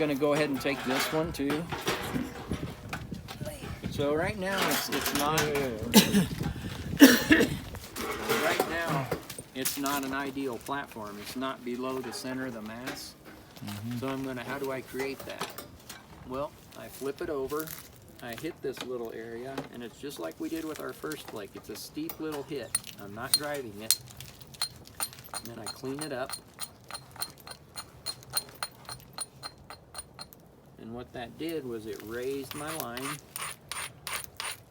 going to go ahead and take this one too. So right now it's not. Right now it's not an ideal platform. It's not below the center of the mass. So how do I create that? Well, I flip it over. I hit this little area, and it's just like we did with our first flake. It's a steep little hit. I'm not driving it. And then I clean it up. And what that did was it raised my line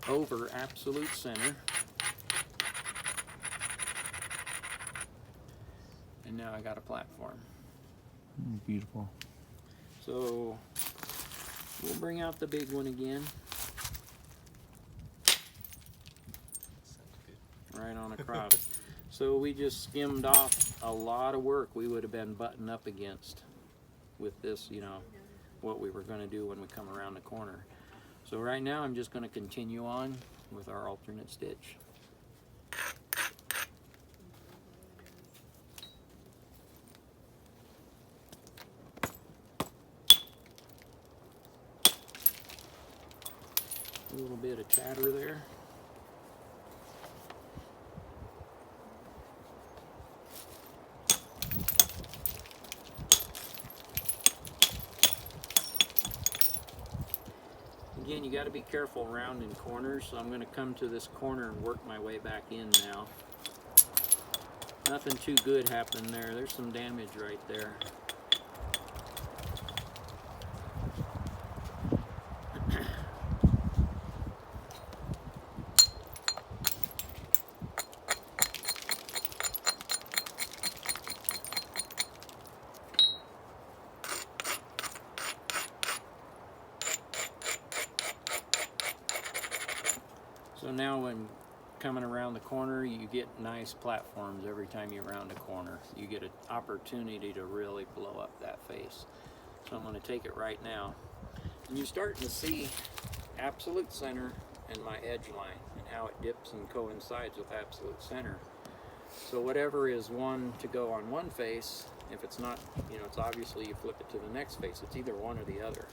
over absolute center. And now I got a platform. Beautiful. So we'll bring out the big one again. Right on across. So we just skimmed off a lot of work we would have been butting up against with this, you know, what we were going to do when we come around the corner. So right now I'm just going to continue on with our alternate stitch. A little bit of chatter there. Again, you got to be careful rounding corners, so I'm going to come to this corner and work my way back in now. Nothing too good happened there. There's some damage right there. So now when coming around the corner, you get nice platforms every time you round a corner. You get an opportunity to really blow up that face. So I'm going to take it right now. And you're starting to see absolute center and my edge line and how it dips and coincides with absolute center. So whatever is one to go on one face, if it's not, you know, it's obviously you flip it to the next face. It's either one or the other.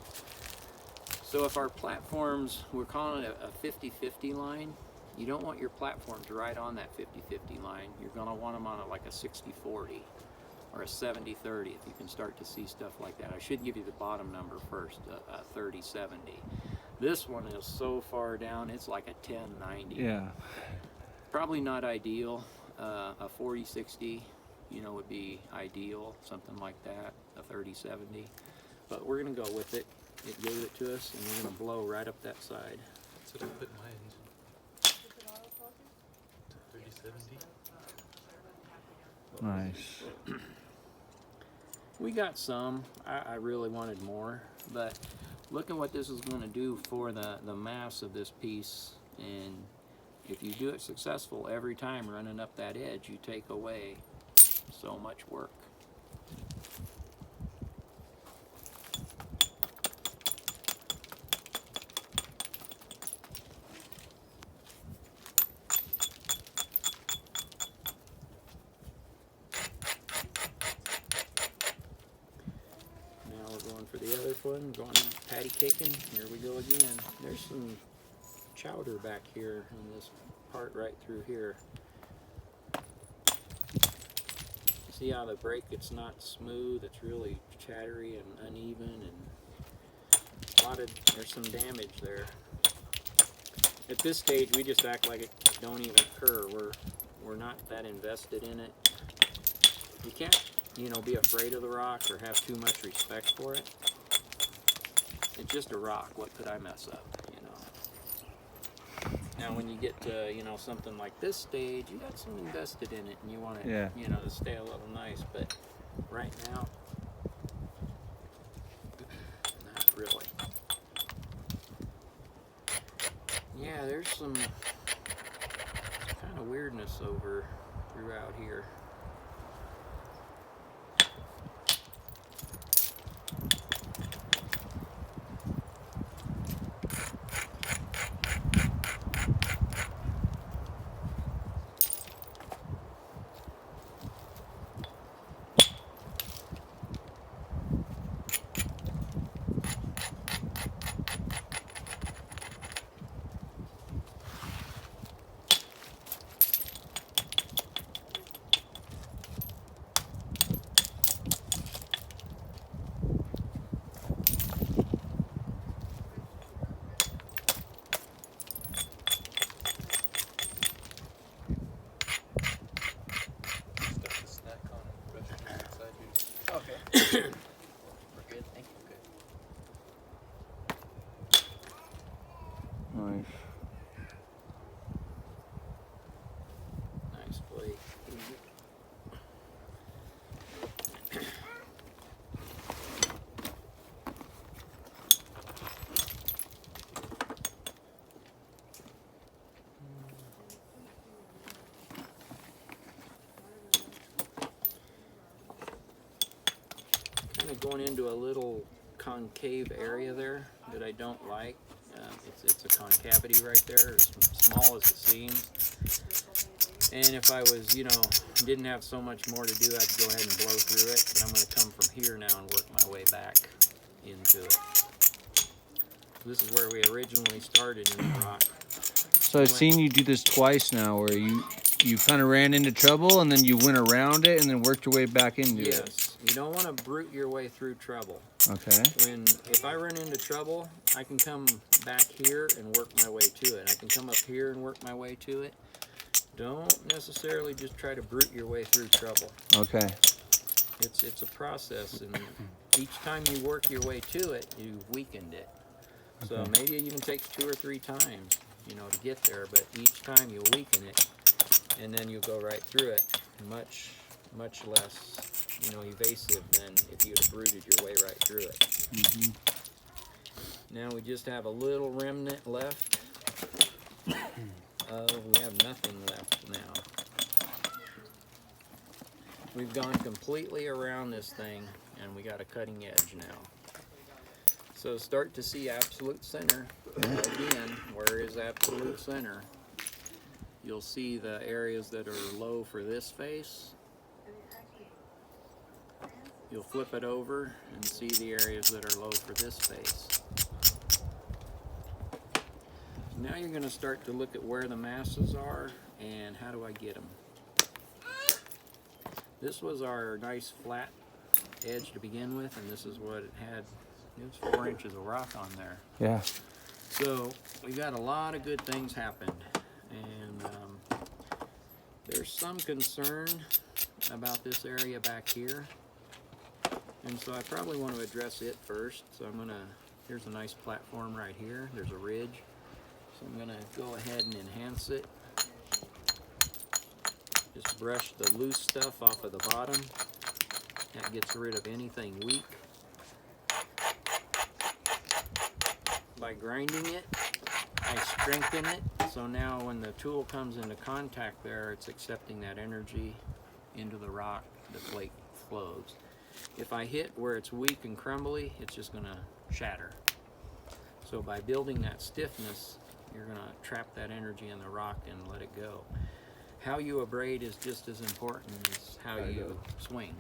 So if our platforms, we're calling it a 50-50 line, you don't want your platforms right on that 50-50 line. You're going to want them on like a 60-40 or a 70-30 if you can start to see stuff like that. I should give you the bottom number first, a 30-70. This one is so far down, it's like a 10-90. Yeah. Probably not ideal. A 40-60, you know, would be ideal, something like that, a 30-70. But we're going to go with it. It gave it to us, and we're going to blow right up that side. That's what I put my engine. 30-70. Nice. We got some. I really wanted more, but look at what this is going to do for the mass of this piece. And if you do it successful every time running up that edge, you take away so much work. For the other one, going patty caking. Here we go again. There's some chowder back here in this part right through here. See how the break, it's not smooth, it's really chattery and uneven, and there's some damage there. At this stage, we just act like it don't even occur. We're not that invested in it. You can't, you know, be afraid of the rock or have too much respect for it. It's just a rock. What could I mess up, you know? Now, when you get to, you know, something like this stage, you got some invested in it, and you want it, you know, to stay a little nice. But right now, not really. Yeah, there's some kind of weirdness throughout here. going into a little concave area there that I don't like. It's a concavity right there, as small as it seems. And if I was, didn't have so much more to do, I could go ahead and blow through it. But I'm going to come from here now and work my way back into it. This is where we originally started in the rock. So I've seen you do this twice now, where you kind of ran into trouble and then you went around it and then worked your way back into it. Yes, you don't want to brute your way through trouble. Okay. If I run into trouble, I can come back here and work my way to it. I can come up here and work my way to it. Don't necessarily just try to brute your way through trouble. Okay. It's a process, and each time you work your way to it, you've weakened it. So Okay. maybe it even takes 2 or 3 times, to get there, but each time you weaken it, and then you go right through it, much less, evasive than if you'd have bruted your way right through it. Mm-hmm. Now we just have a little remnant left. We have nothing left now. We've gone completely around this thing, and we got a cutting edge now. So start to see absolute center. Again, where is absolute center? You'll see the areas that are low for this face. You'll flip it over and see the areas that are low for this face. Now you're going to start to look at where the masses are and how do I get them. This was our nice flat edge to begin with, and this is what it had. It was 4 inches of rock on there. Yeah. So we got a lot of good things happened, and there's some concern about this area back here, and so I probably want to address it first. So here's a nice platform right here. There's a ridge. So I'm going to go ahead and enhance it. Just brush the loose stuff off of the bottom. That gets rid of anything weak. By grinding it, I strengthen it. So now when the tool comes into contact there, it's accepting that energy into the rock. The flake flows. If I hit where it's weak and crumbly, it's just going to shatter. So by building that stiffness, you're going to trap that energy in the rock and let it go. How you abrade is just as important as how you swing.